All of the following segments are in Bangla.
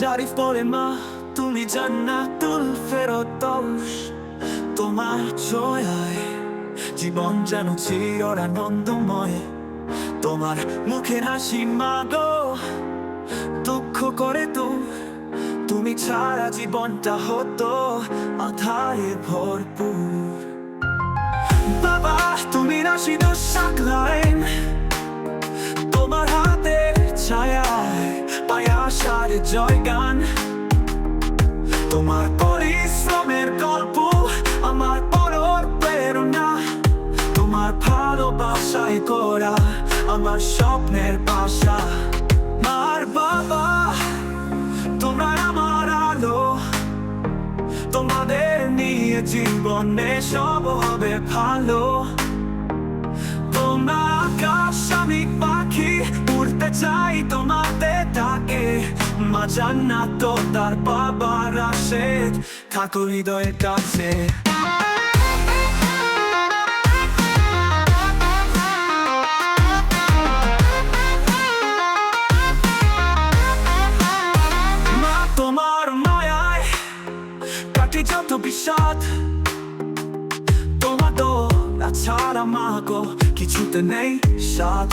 জারিফ বলে মা তুমি জান্নাতুল ফেরদৌস, তোমার ছোঁয়ায় জীবন যেন চির আনন্দময়। তোমার মুখের হাসি মা গো দুঃখ করে তুমি ছাড়া জীবনটা হতো আধারে ভরপুর। বাবা তুমি রাশিদ সাকলাইন, তোমার হাতের ছায়ায় পায় আশার জয়গান। তোমার পরিশ্রমের গল্প আমার বড় প্রেরণা, তোমার ভালোবাসায় করা আমার স্বপ্নের বাসা। মার বাবা তোমরা আমার আলো, তোমাদের নিয়ে জীবনে সব হবে ভালো। তোমরা আকাশ আমি পাখি উড়তে চাই তোমাদের ডাকে, মা জান্নাত তার বাবা রাশেদ থাকো হৃদয়ের কাছে। মা তোমার মায়ায় কাটি যত বিষাদ, তোমার দোলা ছাড়া মা গো কিছুতে নেই স্বাদ।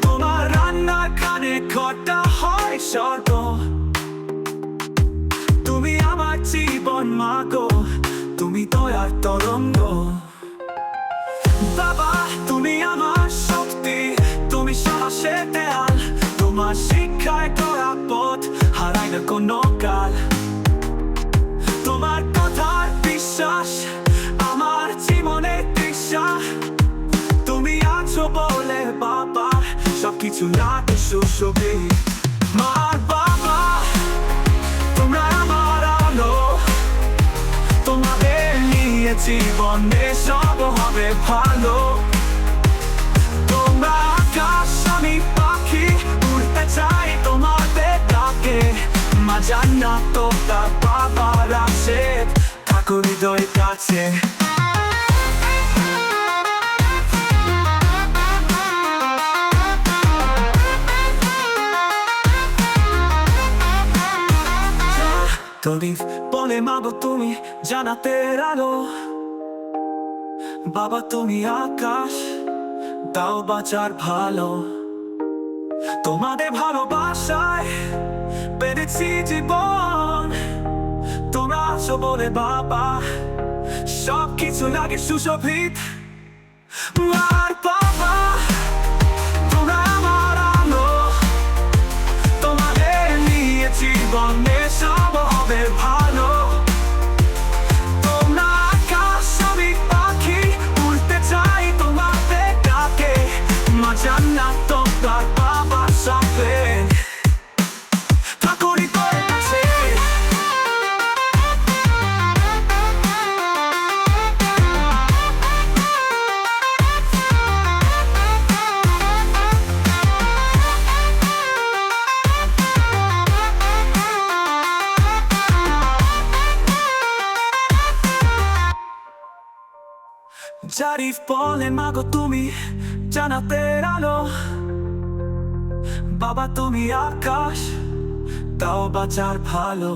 তোমার রান্নার কানে ঘরটা হয় স্বর্গ, তুমি আমার জীবন মা গো, তুমি দয়ার তরঙ্গ। বাবা তুমি আমার শক্তি, তুমি সাহসের দেয়াল, তোমার শিক্ষায় গড়া পথ হারাই না কোনো কাল। তোমার কথার বিশ্বাস আমার জীবনের দিশা, তুমি আছো বলে বাবা সবকিছু লাগে সুশোভিত। মার বাবা তোমরা আমার আলো, তোমাদের নিয়ে জীবনে সব হবে ভালো। তোমরা আকাশ আমি পাখি উড়তে চাই তোমাদের ডাকে, মা জান্নাত তার বাবা রাশেদ থাকো হৃদয়ের কাছে। তরিফ বলে মা গো তুমি জান্নাতের আলো, বাবা তুমি আকাশ দাও বাঁচার ভালো। তোমাদের ভালোবাসায় পেরেছি জীবন, তোমরা আছো বলে বাবা সবকিছু লাগে সুশোভিত। মার বাবা তোমরা আমার আলো, তোমাদের নিয়ে জীবনে সব হবে ভালো। তোমরা আকাশ আমি পাখি উড়তে চাই তোমাদের ডাকে, মা জান্নাত তার বাবা সাথে থাকো হৃদয়ের কাছে। জারিফ বলে মা গো তুমি জান্নাতের আলো, বাবা তুমি আকাশ দাও বাঁচার ভালো।